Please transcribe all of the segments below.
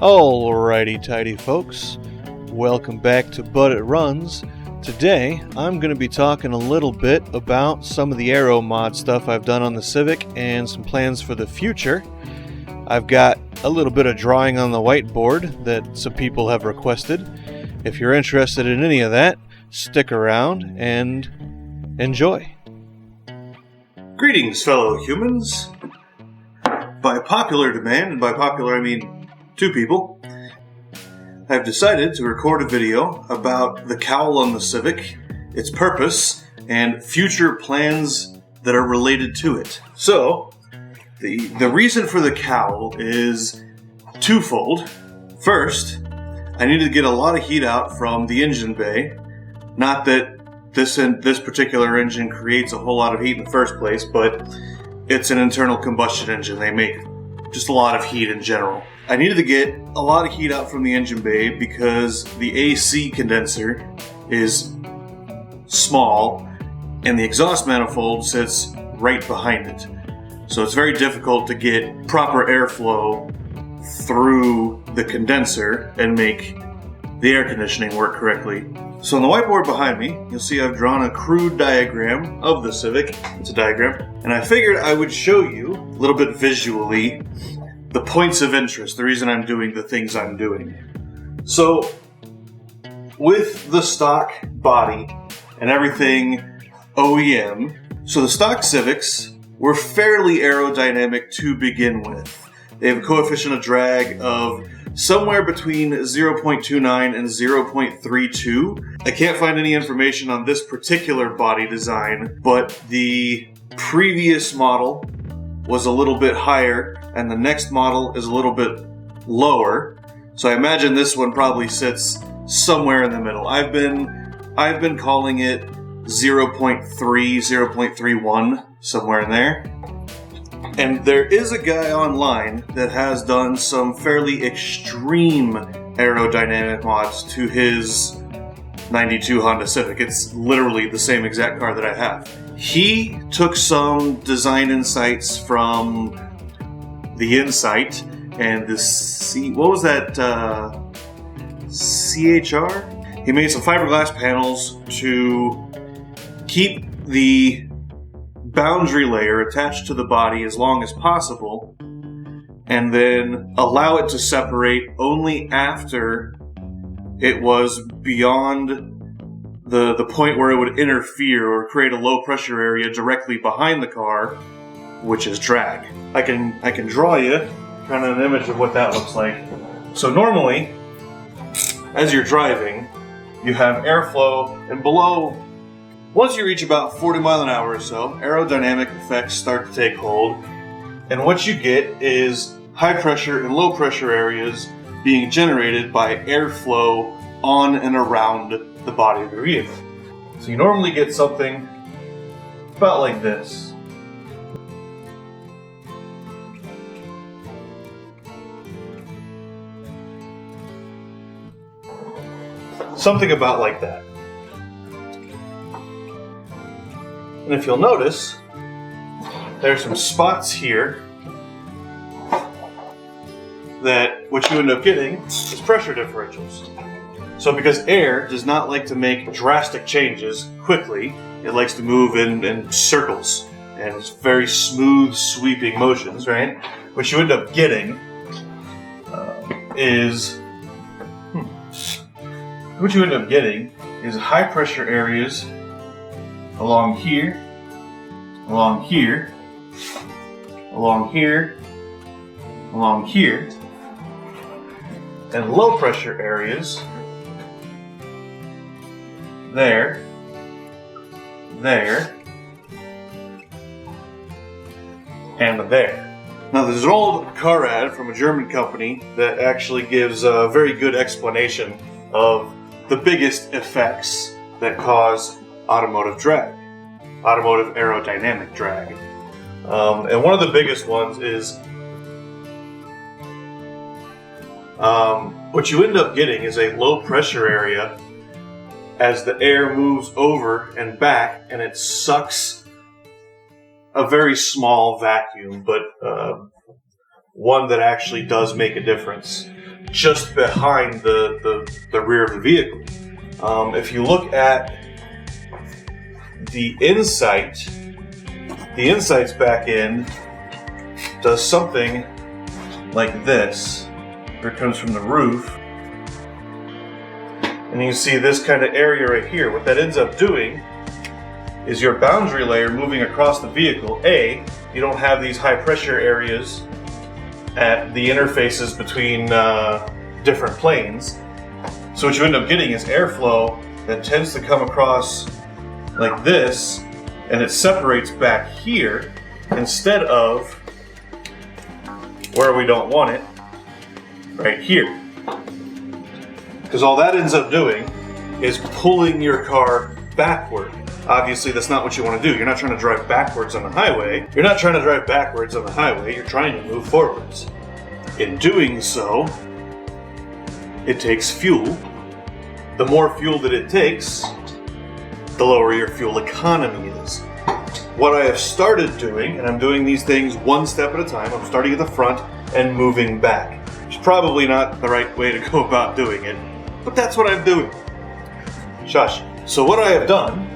Alrighty tighty folks, welcome back to But It Runs. Today I'm going to be talking a little bit about some of the Aero mod stuff I've done on the Civic and some plans for the future. I've got a little bit of drawing on the whiteboard that some people have requested. If you're interested in any of that, stick around and enjoy. Greetings, fellow humans. By popular demand, and by popular I mean two people, I've decided to record a video about the cowl on the Civic, its purpose, and future plans that are related to it. So, the reason for the cowl is twofold. First, I needed to get a lot of heat out from the engine bay. Not that this particular engine creates a whole lot of heat in the first place, but it's an internal combustion engine. They make just a lot of heat in general. I needed to get a lot of heat out from the engine bay because the AC condenser is small and the exhaust manifold sits right behind it. So it's very difficult to get proper airflow through the condenser and make the air conditioning work correctly. So on the whiteboard behind me, you'll see I've drawn a crude diagram of the Civic. It's a diagram. And I figured I would show you a little bit visually the points of interest, the reason I'm doing the things I'm doing. So, with the stock body and everything OEM, so the stock Civics were fairly aerodynamic to begin with. They have a coefficient of drag of somewhere between 0.29 and 0.32. I can't find any information on this particular body design, but the previous model was a little bit higher and the next model is a little bit lower. So I imagine this one probably sits somewhere in the middle. I've been calling it 0.3, 0.31, somewhere in there. And there is a guy online that has done some fairly extreme aerodynamic mods to his 92 Honda Civic. It's literally the same exact car that I have. He took some design insights from the Insight and the what was that? CHR? He made some fiberglass panels to keep the boundary layer attached to the body as long as possible, and then allow it to separate only after it was beyond the point where it would interfere or create a low pressure area directly behind the car, which is drag. I can draw you kind of an image of what that looks like. So normally, as you're driving, you have airflow, and below, once you reach about 40 miles an hour or so, aerodynamic effects start to take hold, and what you get is high pressure and low pressure areas being generated by airflow on and around the body of the vehicle. So you normally get something about like this. Something about like that. And if you'll notice, there's some spots here that what you end up getting is pressure differentials. So because air does not like to make drastic changes quickly, it likes to move in circles, and it's very smooth, sweeping motions, right? What you end up getting is high pressure areas along here, along here, along here, along here, and low pressure areas there, there, and there. Now there's an old car ad from a German company that actually gives a very good explanation of the biggest effects that cause automotive drag, automotive aerodynamic drag. And one of the biggest ones is what you end up getting is a low pressure area as the air moves over and back, and it sucks a very small vacuum, but one that actually does make a difference. just behind the rear of the vehicle. If you look at the insight's back end does something like this, where it comes from the roof. And you can see this kind of area right here. What that ends up doing is your boundary layer moving across the vehicle. A, you don't have these high pressure areas at the interfaces between different planes. So what you end up getting is airflow that tends to come across like this, and it separates back here instead of where we don't want it, right here. Because all that ends up doing is pulling your car backward. Obviously, that's not what you want to do. You're not trying to drive backwards on the highway. You're trying to move forwards. In doing so, it takes fuel. The more fuel that it takes, the lower your fuel economy is. What I have started doing, and I'm doing these things one step at a time, I'm starting at the front and moving back. It's probably not the right way to go about doing it, but that's what I'm doing. Shush. So what I have done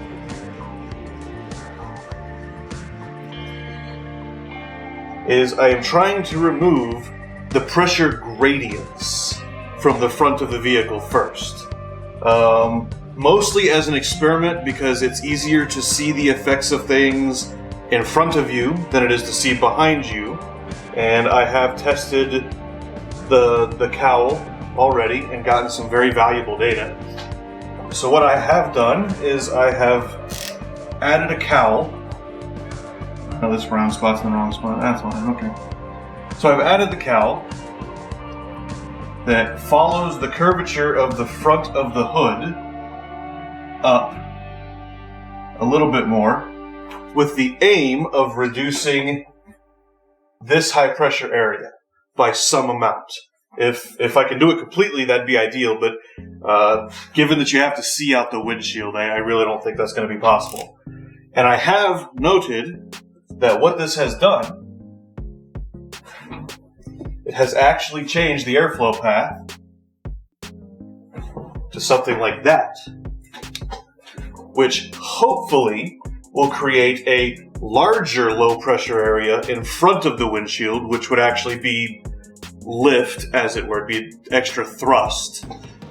is I am trying to remove the pressure gradients from the front of the vehicle first. Mostly as an experiment, because it's easier to see the effects of things in front of you than it is to see behind you. And I have tested the cowl already and gotten some very valuable data. So what I have done is I have added a cowl. Oh, this brown spot's in the wrong spot. That's fine, okay. So I've added the cowl that follows the curvature of the front of the hood up a little bit more, with the aim of reducing this high pressure area by some amount. If I can do it completely, that'd be ideal, but given that you have to see out the windshield, I really don't think that's going to be possible. And I have noted that what this has done, it has actually changed the airflow path to something like that, which hopefully will create a larger low pressure area in front of the windshield, which would actually be lift, as it were, be extra thrust,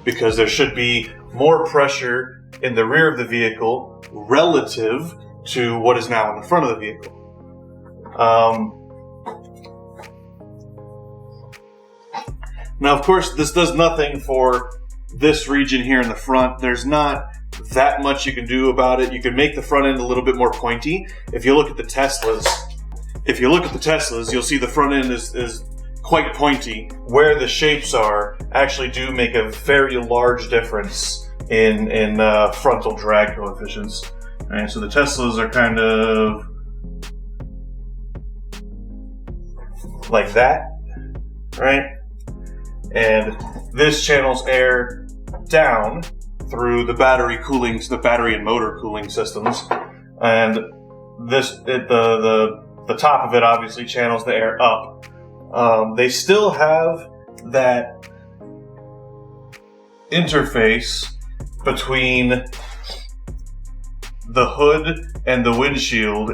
because there should be more pressure in the rear of the vehicle relative to what is now in the front of the vehicle. Now, of course, this does nothing for this region here in the front. There's not that much you can do about it. You can make the front end a little bit more pointy. If you look at the Teslas, you'll see the front end is quite pointy. Where the shapes are actually do make a very large difference in frontal drag coefficients. And so the Teslas are kind of like that, right? And this channels air down through the battery and motor cooling systems, and the top of it obviously channels the air up. They still have that interface between the hood and the windshield,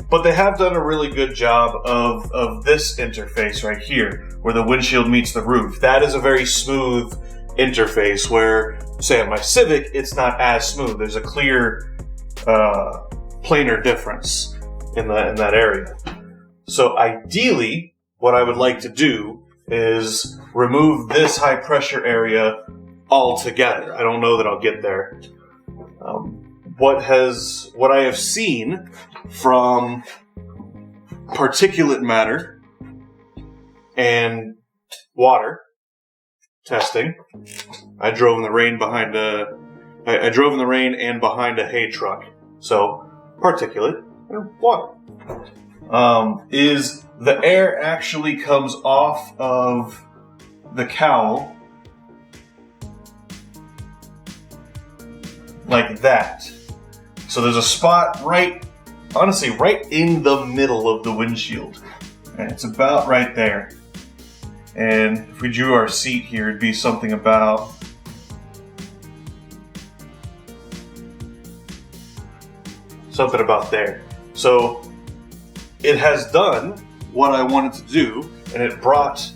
but they have done a really good job of this interface right here, where the windshield meets the roof. That is a very smooth interface, where, say, on my Civic, it's not as smooth. There's a clear planar difference in that area. So ideally, what I would like to do is remove this high pressure area altogether. I don't know that I'll get there. What I have seen from particulate matter and water testing, I drove in the rain and behind a hay truck. So particulate and water. Is the air actually comes off of the cowl like that. So there's a spot right in the middle of the windshield. And it's about right there. And if we drew our seat here, it'd be something about there. So it has done what I wanted to do, and it brought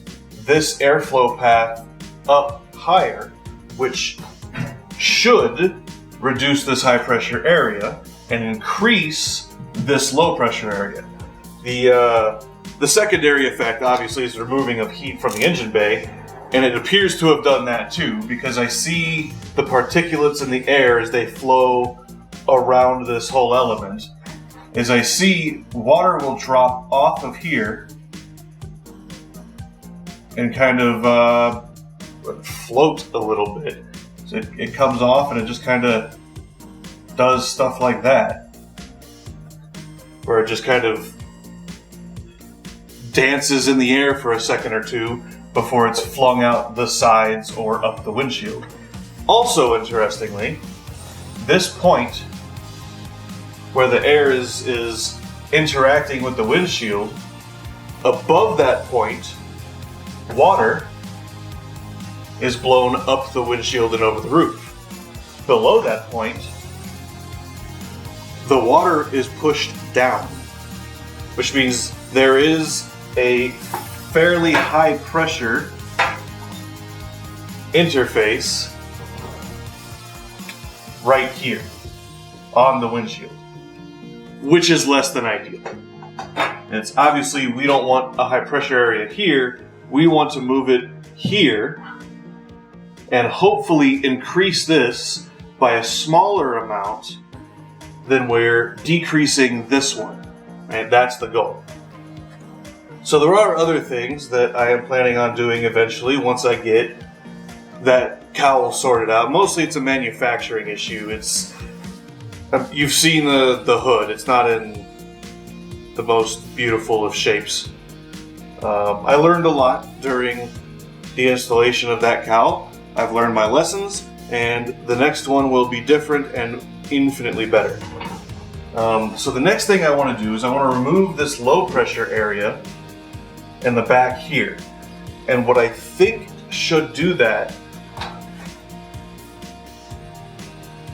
this airflow path up higher, which should reduce this high pressure area and increase this low pressure area. The secondary effect obviously is removing of heat from the engine bay, and it appears to have done that too, because I see the particulates in the air as they flow around this whole element. As I see, water will drop off of here and kind of float a little bit. So it comes off and it just kind of does stuff like that, where it just kind of dances in the air for a second or two before it's flung out the sides or up the windshield. Also, interestingly, this point where the air is interacting with the windshield, above that point, water is blown up the windshield and over the roof. Below that point, the water is pushed down, which means there is a fairly high pressure interface right here on the windshield, which is less than ideal. And it's obviously, we don't want a high pressure area here. We want to move it here and hopefully increase this by a smaller amount than we're decreasing this one. And that's the goal. So there are other things that I am planning on doing eventually once I get that cowl sorted out. Mostly it's a manufacturing issue. You've seen the hood. It's not in the most beautiful of shapes. I learned a lot during the installation of that cowl. I've learned my lessons, and the next one will be different and infinitely better. So the next thing I want to do is I want to remove this low pressure area in the back here. And what I think should do that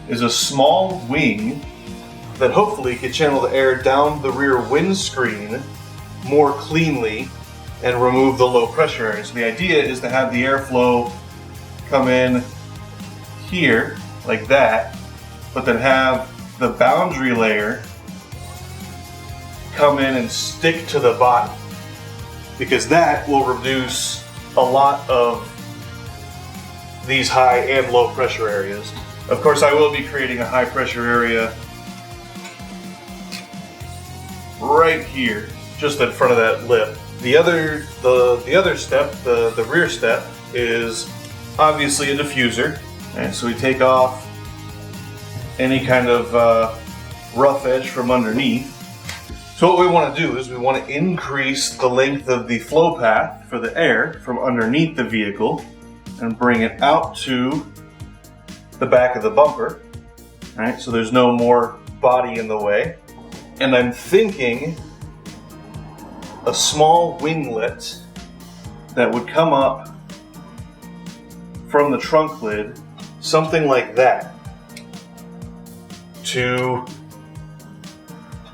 is a small wing that hopefully can channel the air down the rear windscreen more cleanly and remove the low pressure area. So the idea is to have the airflow come in here like that, but then have the boundary layer come in and stick to the body, because that will reduce a lot of these high and low pressure areas. Of course, I will be creating a high pressure area right here, just in front of that lip. The other step, the rear step, is obviously a diffuser. And so we take off any kind of rough edge from underneath. So what we want to do is we want to increase the length of the flow path for the air from underneath the vehicle and bring it out to the back of the bumper. All right, so there's no more body in the way. And I'm thinking a small winglet that would come up from the trunk lid, something like that, to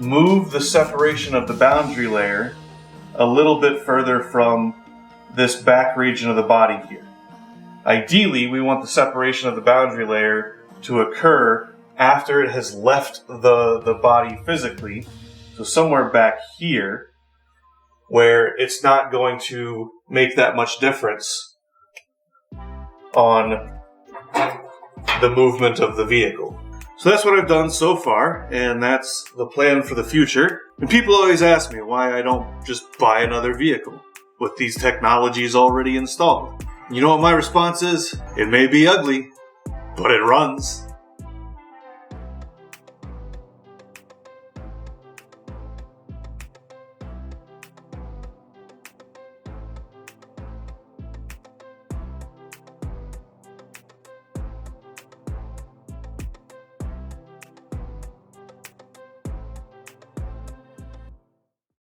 move the separation of the boundary layer a little bit further from this back region of the body here. Ideally, we want the separation of the boundary layer to occur after it has left the body physically, so somewhere back here where it's not going to make that much difference on the movement of the vehicle. So that's what I've done so far, and that's the plan for the future. And people always ask me why I don't just buy another vehicle with these technologies already installed. You know what my response is? It may be ugly, but it runs.